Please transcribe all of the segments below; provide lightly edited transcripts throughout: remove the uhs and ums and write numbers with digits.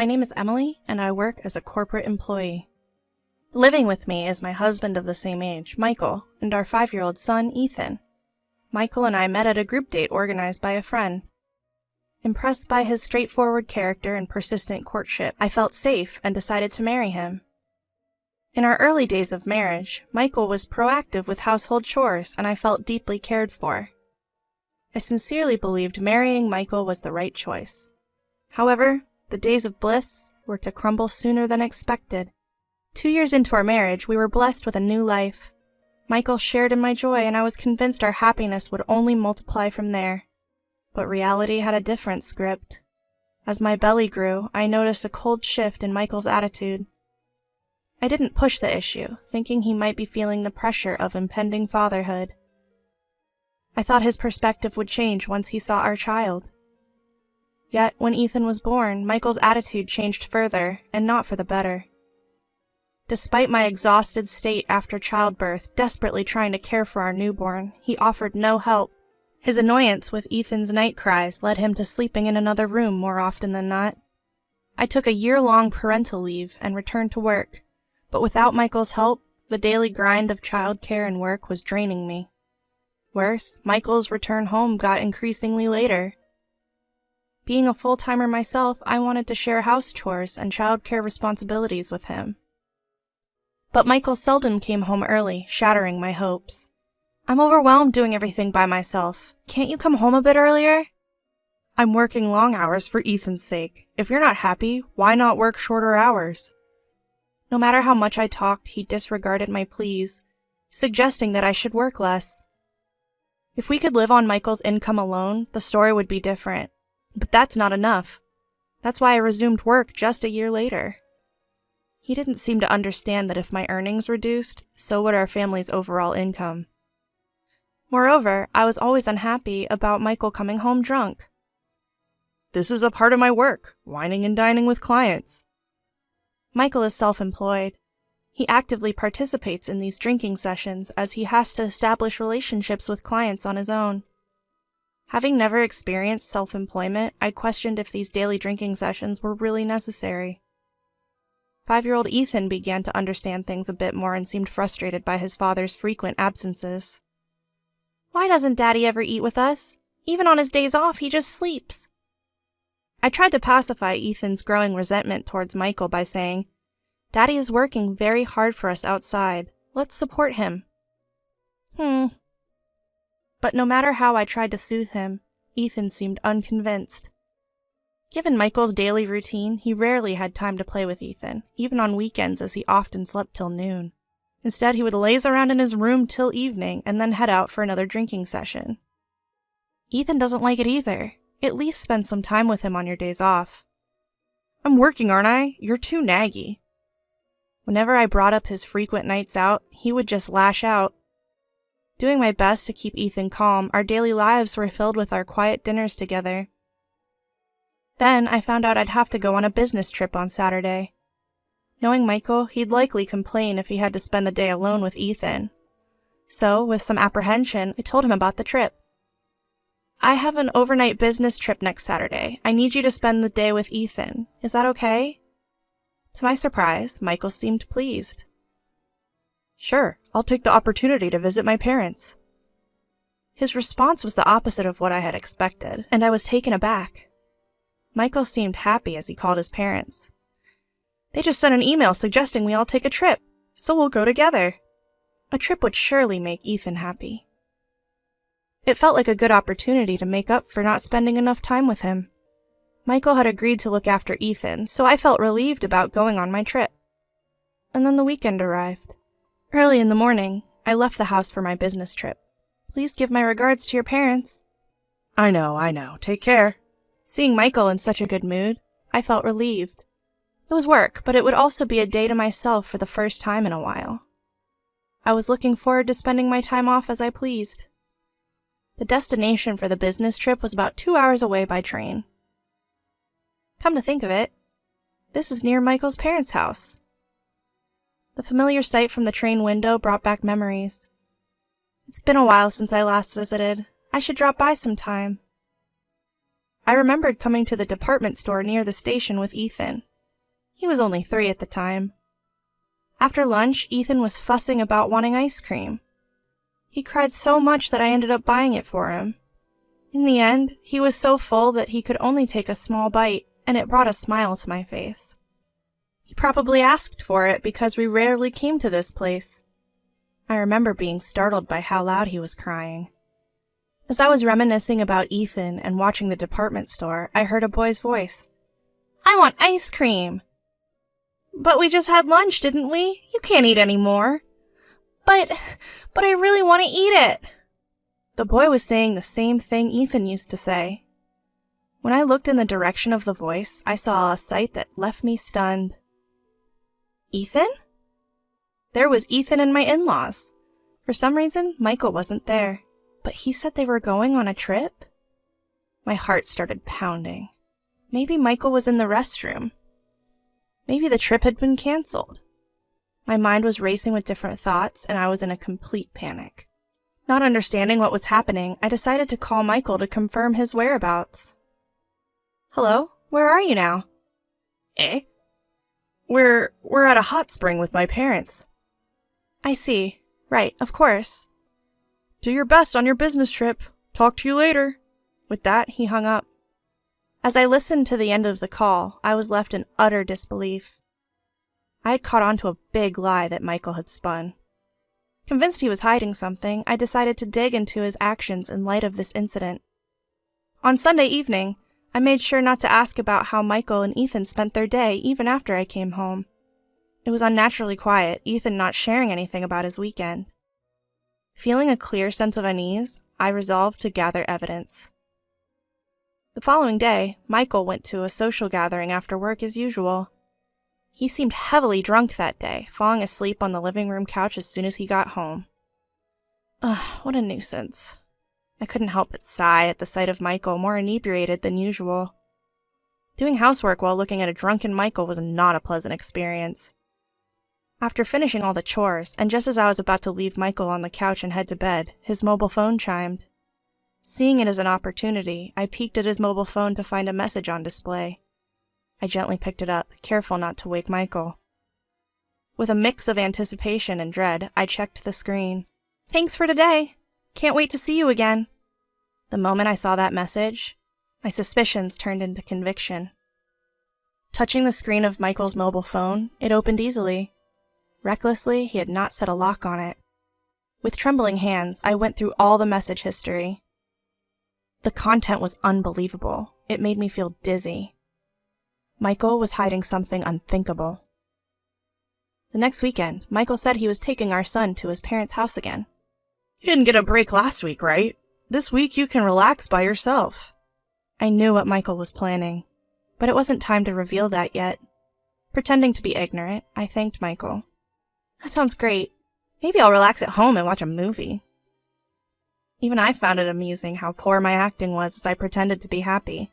My name is Emily, and I work as a corporate employee. Living with me is my husband of the same age, Michael, and our 5-year-old son, Ethan. Michael and I met at a group date organized by a friend. Impressed by his straightforward character and persistent courtship, I felt safe and decided to marry him. In our early days of marriage, Michael was proactive with household chores, and I felt deeply cared for. I sincerely believed marrying Michael was the right choice. However, the days of bliss were to crumble sooner than expected. 2 years into our marriage, we were blessed with a new life. Michael shared in my joy, and I was convinced our happiness would only multiply from there. But reality had a different script. As my belly grew, I noticed a cold shift in Michael's attitude. I didn't push the issue, thinking he might be feeling the pressure of impending fatherhood. I thought his perspective would change once he saw our child. Yet, when Ethan was born, Michael's attitude changed further, and not for the better. Despite my exhausted state after childbirth, desperately trying to care for our newborn, he offered no help. His annoyance with Ethan's night cries led him to sleeping in another room more often than not. I took a year-long parental leave and returned to work, but without Michael's help, the daily grind of childcare and work was draining me. Worse, Michael's return home got increasingly later. Being a full-timer myself, I wanted to share house chores and childcare responsibilities with him. But Michael seldom came home early, shattering my hopes. "I'm overwhelmed doing everything by myself. Can't you come home a bit earlier?" "I'm working long hours for Ethan's sake. If you're not happy, why not work shorter hours?" No matter how much I talked, he disregarded my pleas, suggesting that I should work less. If we could live on Michael's income alone, the story would be different. But that's not enough. That's why I resumed work just a year later. He didn't seem to understand that if my earnings reduced, so would our family's overall income. Moreover, I was always unhappy about Michael coming home drunk. "This is a part of my work, wining and dining with clients." Michael is self-employed. He actively participates in these drinking sessions as he has to establish relationships with clients on his own. Having never experienced self-employment, I questioned if these daily drinking sessions were really necessary. 5-year-old Ethan began to understand things a bit more and seemed frustrated by his father's frequent absences. "Why doesn't Daddy ever eat with us? Even on his days off, he just sleeps." I tried to pacify Ethan's growing resentment towards Michael by saying, "Daddy is working very hard for us outside. Let's support him." But no matter how I tried to soothe him, Ethan seemed unconvinced. Given Michael's daily routine, he rarely had time to play with Ethan, even on weekends as he often slept till noon. Instead, he would laze around in his room till evening and then head out for another drinking session. Ethan doesn't like it either. At least spend some time with him on your days off. "I'm working, aren't I? You're too naggy." Whenever I brought up his frequent nights out, he would just lash out. Doing my best to keep Ethan calm, our daily lives were filled with our quiet dinners together. Then I found out I'd have to go on a business trip on Saturday. Knowing Michael, he'd likely complain if he had to spend the day alone with Ethan. So, with some apprehension, I told him about the trip. "I have an overnight business trip next Saturday. I need you to spend the day with Ethan. Is that okay?" To my surprise, Michael seemed pleased. "Sure, I'll take the opportunity to visit my parents." His response was the opposite of what I had expected, and I was taken aback. Michael seemed happy as he called his parents. "They just sent an email suggesting we all take a trip, so we'll go together." A trip would surely make Ethan happy. It felt like a good opportunity to make up for not spending enough time with him. Michael had agreed to look after Ethan, so I felt relieved about going on my trip. And then the weekend arrived. Early in the morning, I left the house for my business trip. "Please give my regards to your parents." I know. Take care." Seeing Michael in such a good mood, I felt relieved. It was work, but it would also be a day to myself for the first time in a while. I was looking forward to spending my time off as I pleased. The destination for the business trip was about 2 hours away by train. Come to think of it, this is near Michael's parents' house. The familiar sight from the train window brought back memories. It's been a while since I last visited. I should drop by sometime. I remembered coming to the department store near the station with Ethan. He was only 3 at the time. After lunch, Ethan was fussing about wanting ice cream. He cried so much that I ended up buying it for him. In the end, he was so full that he could only take a small bite, and it brought a smile to my face. He probably asked for it because we rarely came to this place. I remember being startled by how loud he was crying. As I was reminiscing about Ethan and watching the department store, I heard a boy's voice. "I want ice cream!" "But we just had lunch, didn't we? You can't eat any more." But I really want to eat it." The boy was saying the same thing Ethan used to say. When I looked in the direction of the voice, I saw a sight that left me stunned. Ethan? There was Ethan and my in-laws. For some reason, Michael wasn't there, but he said they were going on a trip. My heart started pounding. Maybe Michael was in the restroom. Maybe the trip had been canceled. My mind was racing with different thoughts, and I was in a complete panic. Not understanding what was happening, I decided to call Michael to confirm his whereabouts. "Hello? Where are you now?" "Eh? We're at a hot spring with my parents." "I see. Right, of course." "Do your best on your business trip. Talk to you later." With that, he hung up. As I listened to the end of the call, I was left in utter disbelief. I had caught on to a big lie that Michael had spun. Convinced he was hiding something, I decided to dig into his actions in light of this incident. On Sunday evening, I made sure not to ask about how Michael and Ethan spent their day even after I came home. It was unnaturally quiet, Ethan not sharing anything about his weekend. Feeling a clear sense of unease, I resolved to gather evidence. The following day, Michael went to a social gathering after work as usual. He seemed heavily drunk that day, falling asleep on the living room couch as soon as he got home. Ugh, what a nuisance. I couldn't help but sigh at the sight of Michael, more inebriated than usual. Doing housework while looking at a drunken Michael was not a pleasant experience. After finishing all the chores, and just as I was about to leave Michael on the couch and head to bed, his mobile phone chimed. Seeing it as an opportunity, I peeked at his mobile phone to find a message on display. I gently picked it up, careful not to wake Michael. With a mix of anticipation and dread, I checked the screen. "Thanks for today. Can't wait to see you again." The moment I saw that message, my suspicions turned into conviction. Touching the screen of Michael's mobile phone, it opened easily. Recklessly, he had not set a lock on it. With trembling hands, I went through all the message history. The content was unbelievable. It made me feel dizzy. Michael was hiding something unthinkable. The next weekend, Michael said he was taking our son to his parents' house again. "You didn't get a break last week, right? This week you can relax by yourself." I knew what Michael was planning, but it wasn't time to reveal that yet. Pretending to be ignorant, I thanked Michael. "That sounds great. Maybe I'll relax at home and watch a movie." Even I found it amusing how poor my acting was as I pretended to be happy.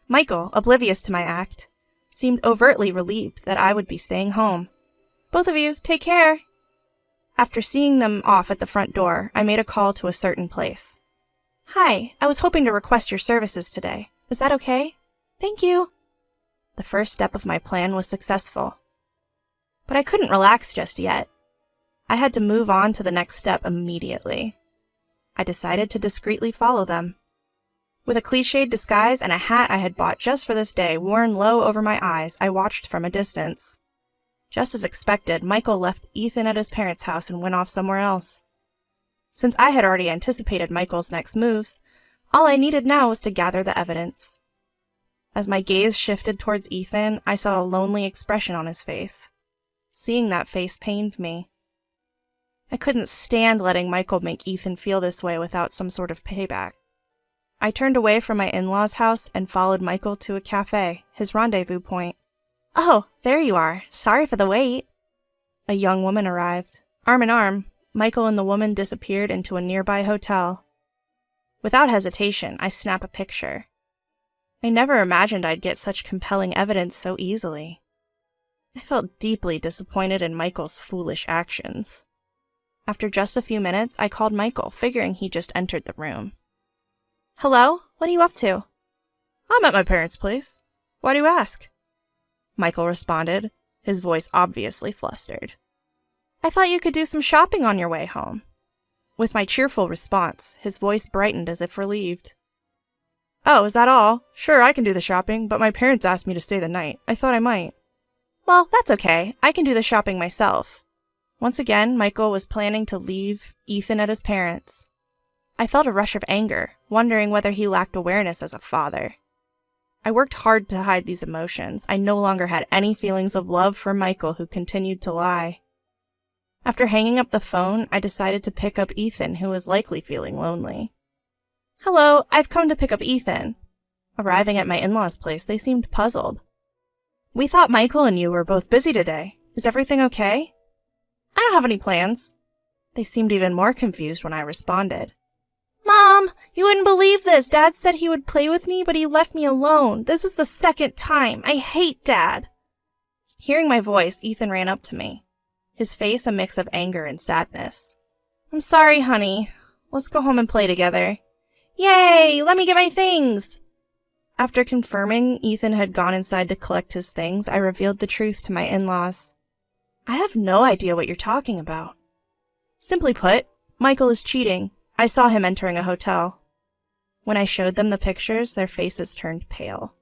Michael, oblivious to my act, seemed overtly relieved that I would be staying home. "Both of you, take care." After seeing them off at the front door, I made a call to a certain place. "Hi, I was hoping to request your services today. Is that okay?" "Thank you." The first step of my plan was successful. But I couldn't relax just yet. I had to move on to the next step immediately. I decided to discreetly follow them. With a cliched disguise and a hat I had bought just for this day worn low over my eyes, I watched from a distance. Just as expected, Michael left Ethan at his parents' house and went off somewhere else. Since I had already anticipated Michael's next moves, all I needed now was to gather the evidence. As my gaze shifted towards Ethan, I saw a lonely expression on his face. Seeing that face pained me. I couldn't stand letting Michael make Ethan feel this way without some sort of payback. I turned away from my in-laws' house and followed Michael to a cafe, his rendezvous point. "Oh, there you are. Sorry for the wait." A young woman arrived. Arm in arm, Michael and the woman disappeared into a nearby hotel. Without hesitation, I snapped a picture. I never imagined I'd get such compelling evidence so easily. I felt deeply disappointed in Michael's foolish actions. After just a few minutes, I called Michael, figuring he just entered the room. "Hello? What are you up to?" "I'm at my parents' place. Why do you ask?" Michael responded, his voice obviously flustered. I thought you could do some shopping on your way home. With my cheerful response, his voice brightened as if relieved. Oh, is that all? Sure, I can do the shopping, but my parents asked me to stay the night. I thought I might. Well, that's okay. I can do the shopping myself. Once again, Michael was planning to leave Ethan at his parents'. I felt a rush of anger, wondering whether he lacked awareness as a father. I worked hard to hide these emotions. I no longer had any feelings of love for Michael, who continued to lie. After hanging up the phone, I decided to pick up Ethan, who was likely feeling lonely. Hello, I've come to pick up Ethan. Arriving at my in-laws' place, they seemed puzzled. We thought Michael and you were both busy today. Is everything okay? I don't have any plans. They seemed even more confused when I responded. Mom, you wouldn't believe this. Dad said he would play with me, but he left me alone. This is the second time. I hate Dad. Hearing my voice, Ethan ran up to me, his face a mix of anger and sadness. I'm sorry, honey. Let's go home and play together. Yay! Let me get my things! After confirming Ethan had gone inside to collect his things, I revealed the truth to my in-laws. I have no idea what you're talking about. Simply put, Michael is cheating. I saw him entering a hotel. When I showed them the pictures, their faces turned pale.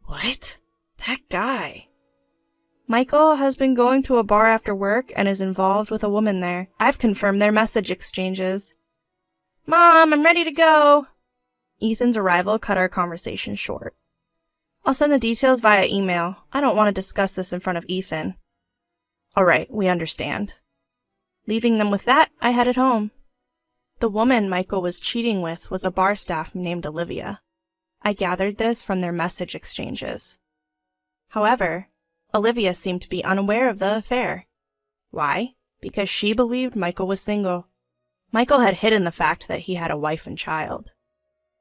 What? That guy? Michael has been going to a bar after work and is involved with a woman there. I've confirmed their message exchanges. Mom, I'm ready to go. Ethan's arrival cut our conversation short. I'll send the details via email. I don't want to discuss this in front of Ethan. All right, we understand. Leaving them with that, I headed home. The woman Michael was cheating with was a bar staff named Olivia. I gathered this from their message exchanges. However, Olivia seemed to be unaware of the affair. Why? Because she believed Michael was single. Michael had hidden the fact that he had a wife and child.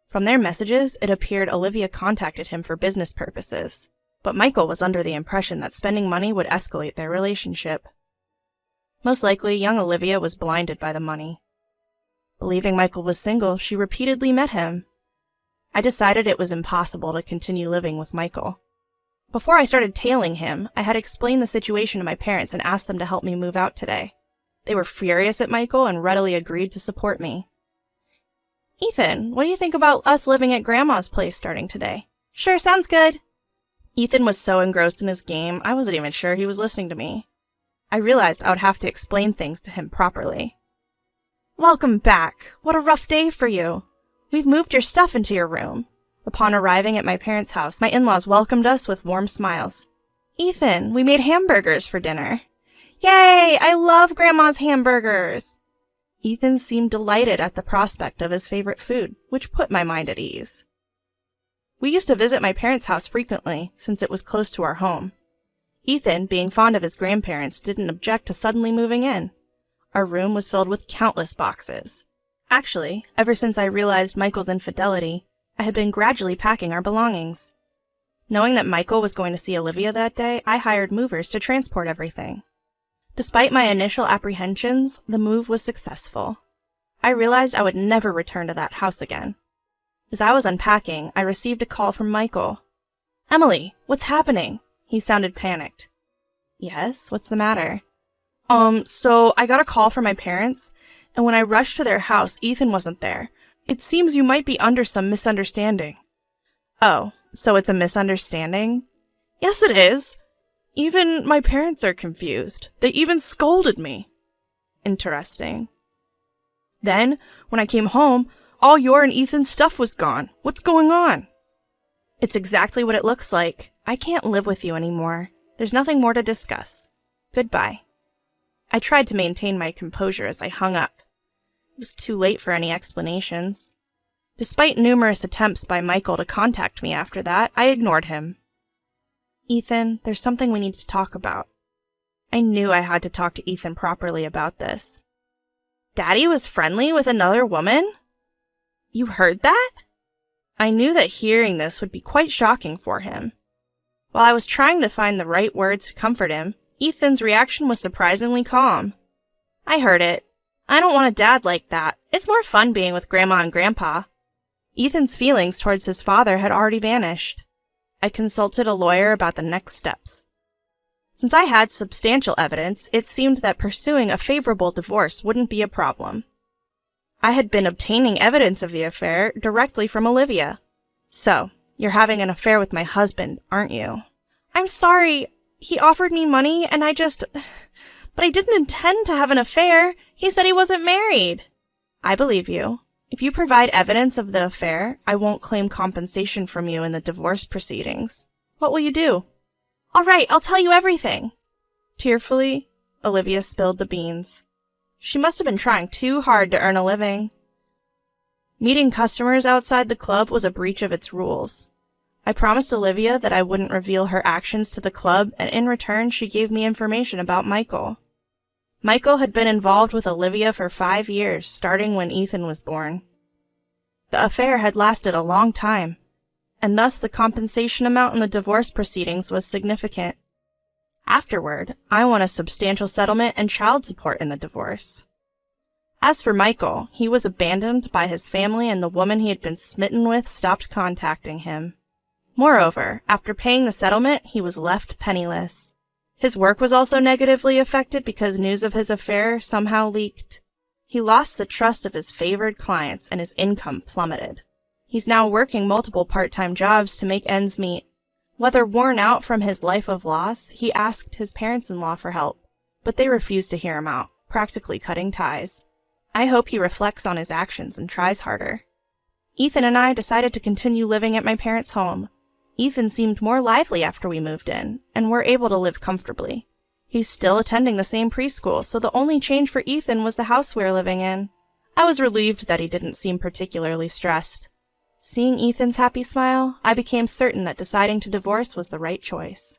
From their messages, it appeared Olivia contacted him for business purposes, but Michael was under the impression that spending money would escalate their relationship. Most likely, young Olivia was blinded by the money. Believing Michael was single, she repeatedly met him. I decided it was impossible to continue living with Michael. Before I started tailing him, I had explained the situation to my parents and asked them to help me move out today. They were furious at Michael and readily agreed to support me. Ethan, what do you think about us living at Grandma's place starting today? Sure, sounds good. Ethan was so engrossed in his game, I wasn't even sure he was listening to me. I realized I would have to explain things to him properly. Welcome back. What a rough day for you. We've moved your stuff into your room. Upon arriving at my parents' house, my in-laws welcomed us with warm smiles. Ethan, we made hamburgers for dinner. Yay! I love Grandma's hamburgers! Ethan seemed delighted at the prospect of his favorite food, which put my mind at ease. We used to visit my parents' house frequently, since it was close to our home. Ethan, being fond of his grandparents, didn't object to suddenly moving in. Our room was filled with countless boxes. Actually, ever since I realized Michael's infidelity, I had been gradually packing our belongings. Knowing that Michael was going to see Olivia that day, I hired movers to transport everything. Despite my initial apprehensions, the move was successful. I realized I would never return to that house again. As I was unpacking, I received a call from Michael. Emily, what's happening? He sounded panicked. Yes, what's the matter? So I got a call from my parents, and when I rushed to their house, Ethan wasn't there. It seems you might be under some misunderstanding. Oh, so it's a misunderstanding? Yes, it is. Even my parents are confused. They even scolded me. Interesting. Then, when I came home, all your and Ethan's stuff was gone. What's going on? It's exactly what it looks like. I can't live with you anymore. There's nothing more to discuss. Goodbye. I tried to maintain my composure as I hung up. It was too late for any explanations. Despite numerous attempts by Michael to contact me after that, I ignored him. Ethan, there's something we need to talk about. I knew I had to talk to Ethan properly about this. Daddy was friendly with another woman? You heard that? I knew that hearing this would be quite shocking for him. While I was trying to find the right words to comfort him, Ethan's reaction was surprisingly calm. I heard it. I don't want a dad like that. It's more fun being with Grandma and Grandpa. Ethan's feelings towards his father had already vanished. I consulted a lawyer about the next steps. Since I had substantial evidence, it seemed that pursuing a favorable divorce wouldn't be a problem. I had been obtaining evidence of the affair directly from Olivia. So, you're having an affair with my husband, aren't you? I'm sorry. He offered me money and But I didn't intend to have an affair. He said he wasn't married. I believe you. If you provide evidence of the affair, I won't claim compensation from you in the divorce proceedings. What will you do? All right, I'll tell you everything. Tearfully, Olivia spilled the beans. She must have been trying too hard to earn a living. Meeting customers outside the club was a breach of its rules. I promised Olivia that I wouldn't reveal her actions to the club, and in return she gave me information about Michael. Michael had been involved with Olivia for 5 years, starting when Ethan was born. The affair had lasted a long time, and thus the compensation amount in the divorce proceedings was significant. Afterward, I won a substantial settlement and child support in the divorce. As for Michael, he was abandoned by his family and the woman he had been smitten with stopped contacting him. Moreover, after paying the settlement, he was left penniless. His work was also negatively affected because news of his affair somehow leaked. He lost the trust of his favored clients and his income plummeted. He's now working multiple part-time jobs to make ends meet. Whether worn out from his life of loss, he asked his parents-in-law for help, but they refused to hear him out, practically cutting ties. I hope he reflects on his actions and tries harder. Ethan and I decided to continue living at my parents' home. Ethan seemed more lively after we moved in, and we're able to live comfortably. He's still attending the same preschool, so the only change for Ethan was the house we're living in. I was relieved that he didn't seem particularly stressed. Seeing Ethan's happy smile, I became certain that deciding to divorce was the right choice.